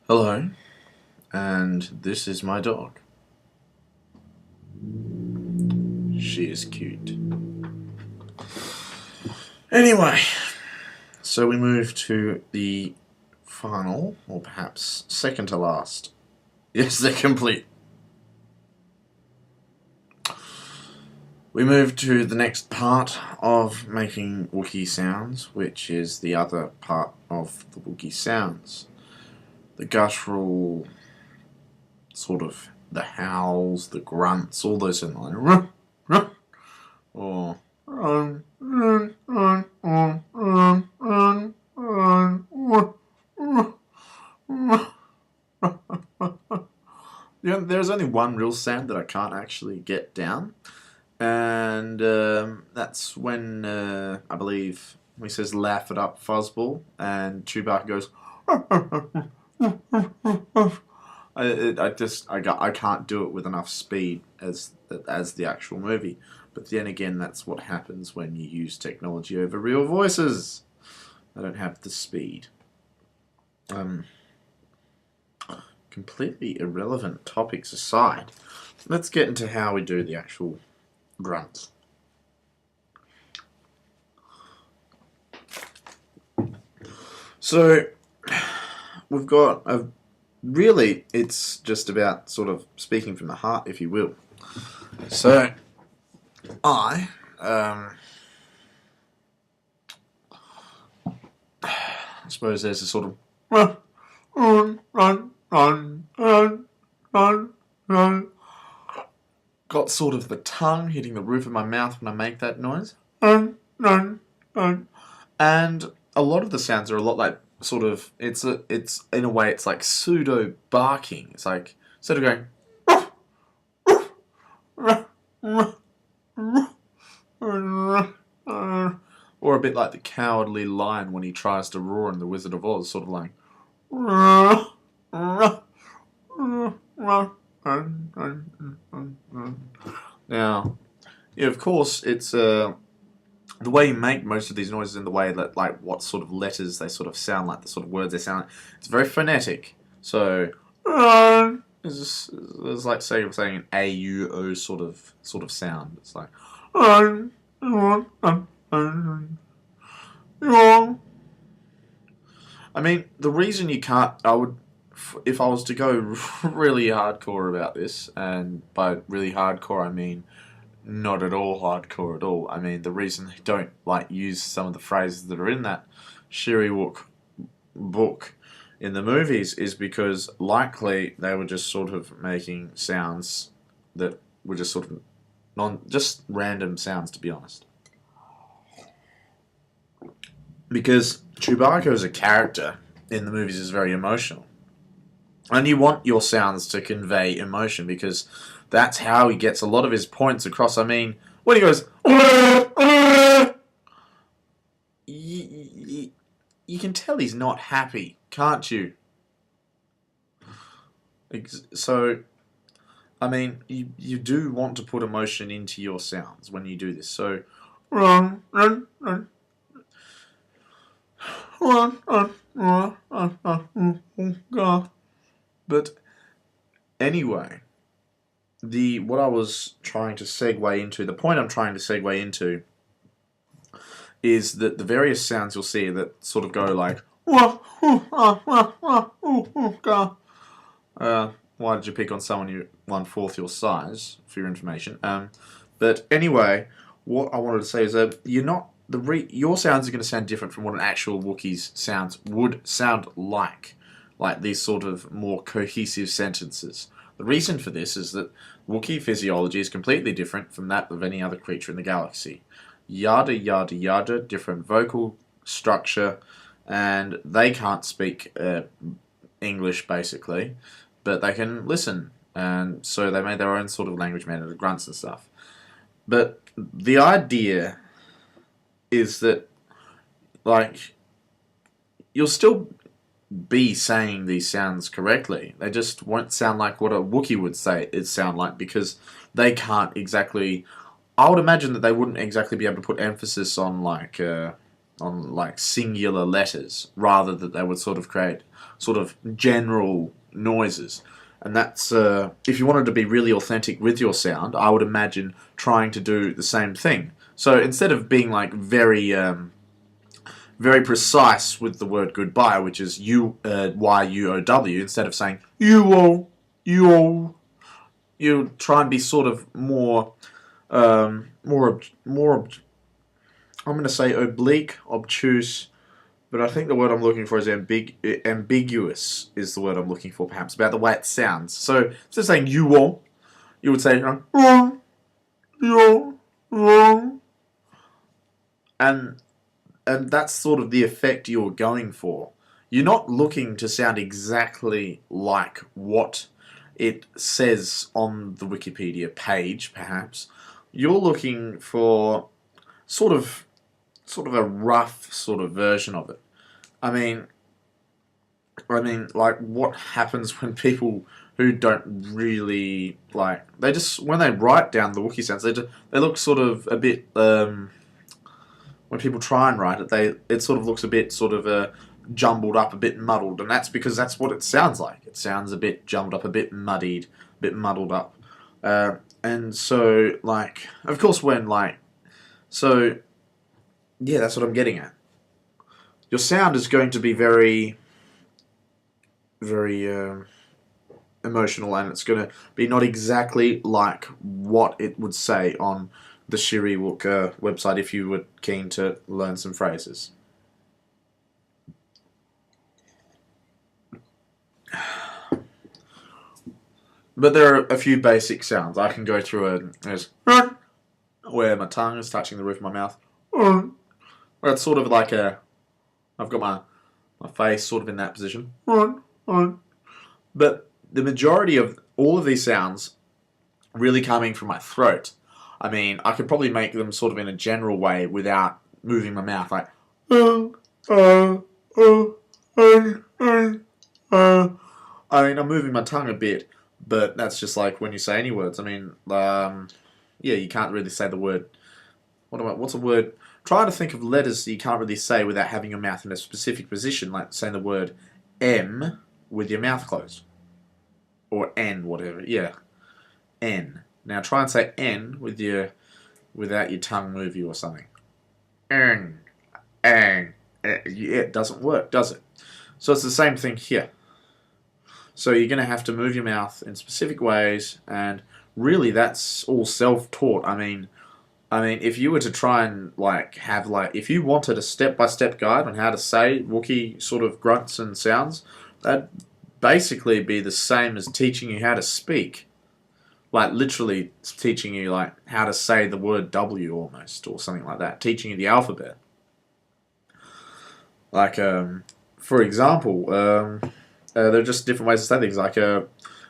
Hello, and this is my dog. She is cute. Anyway, so we move to the final, or perhaps second to last. Yes, they're complete. We move to the next part of making Wookie sounds, which is the other part of the Wookie sounds. The guttural, sort of, the howls, the grunts, all those in line. Or there's only one real sound that I can't actually get down, and that's when I believe he says "laugh it up, fuzzball," and Chewbacca goes. I can't do it with enough speed as the actual movie. But then again, that's what happens when you use technology over real voices. I don't have the speed. Completely irrelevant topics aside, let's get into how we do the actual grunts. So we've got a really, it's just about sort of speaking from the heart, if you will. So I suppose there's a sort of got sort of the tongue hitting the roof of my mouth when I make that noise. And a lot of the sounds are a lot like sort of it's in a way it's like pseudo barking. It's like instead of going or a bit like the cowardly lion when he tries to roar in The Wizard of Oz, sort of like now, yeah, of course, it's the way you make most of these noises in the way that, like, what sort of letters they sort of sound like, the sort of words they sound like. It's very phonetic. So, it's like saying an A, U, O sort of sound. It's like, I mean, the reason you can't, if I was to go really hardcore about this, and by really hardcore I mean not at all hardcore at all. I mean, the reason they don't like use some of the phrases that are in that Shiriwook book in the movies is because likely they were just sort of making sounds that were just sort of just random sounds, to be honest. Because Chewbacca as a character in the movies is very emotional. And you want your sounds to convey emotion because that's how he gets a lot of his points across. I mean, when he goes, you can tell he's not happy, can't you? So, I mean, you do want to put emotion into your sounds when you do this. So, but anyway, what I was trying to segue into, the point I'm trying to segue into, is that the various sounds you'll see that sort of go like, why did you pick on someone you 1/4 your size, for your information? But anyway, what I wanted to say is that you're not your sounds are going to sound different from what an actual Wookiee's sounds would sound like these sort of more cohesive sentences. The reason for this is that Wookiee physiology is completely different from that of any other creature in the galaxy. Yada yada yada, different vocal structure, and they can't speak English basically, but they can listen, and so they made their own sort of language made out of grunts and stuff. But the idea is that, like, you'll still be saying these sounds correctly. They just won't sound like what a Wookiee would say it sound like because they can't exactly. I would imagine that they wouldn't exactly be able to put emphasis on like like singular letters, rather that they would sort of create sort of general noises. And that's if you wanted to be really authentic with your sound, I would imagine trying to do the same thing. So instead of being like very precise with the word goodbye, which is YUOW, instead of saying you try and be sort of more more. I'm going to say oblique, obtuse, but I think the word I'm looking for is ambiguous. Is the word I'm looking for, perhaps, about the way it sounds. So instead of saying you would say and that's sort of the effect you're going for. You're not looking to sound exactly like what it says on the Wikipedia page, perhaps. You're looking for sort of a rough sort of version of it. I mean, like, what happens when people who don't really like, they just, when they write down the Wookiee sounds, they look sort of a bit when people try and write it, it sort of looks a bit sort of jumbled up, a bit muddled, and that's because that's what it sounds like. It sounds a bit jumbled up, a bit muddied, a bit muddled up, and so, like, of course, so yeah, that's what I'm getting at. Your sound is going to be very, very emotional, and it's going to be not exactly like what it would say on the Shiriwook website if you were keen to learn some phrases. But there are a few basic sounds. I can go through there's where my tongue is touching the roof of my mouth. Where it's sort of like I've got my face sort of in that position. But the majority of all of these sounds really coming from my throat. I mean, I could probably make them sort of in a general way without moving my mouth, like I mean, I'm moving my tongue a bit, but that's just like when you say any words. I mean, yeah, you can't really say the word. What's a word? Try to think of letters that you can't really say without having your mouth in a specific position, like saying the word M with your mouth closed. Or N, whatever. Yeah. N. Now try and say N without your tongue moving or something. N. N. Yeah, it doesn't work, does it? So it's the same thing here. So you're going to have to move your mouth in specific ways, and really that's all self-taught. I mean, if you were to try and if you wanted a step-by-step guide on how to say Wookiee sort of grunts and sounds, that'd basically be the same as teaching you how to speak. Like, literally teaching you, like, how to say the word W almost, or something like that. Teaching you the alphabet. Like, for example, there are just different ways to say things. Like, I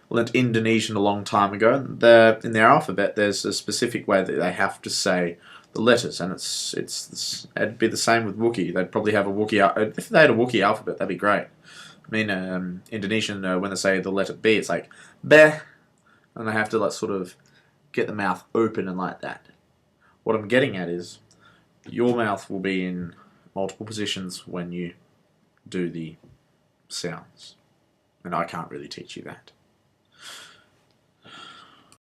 learnt Indonesian a long time ago. In their alphabet, there's a specific way that they have to say the letters, and it'd be the same with Wookiee. They'd probably have a Wookiee. If they had a Wookiee alphabet, that'd be great. I mean, Indonesian, when they say the letter B, it's like beh, and they have to, like, sort of get the mouth open and like that. What I'm getting at is your mouth will be in multiple positions when you do the sounds, and I can't really teach you that.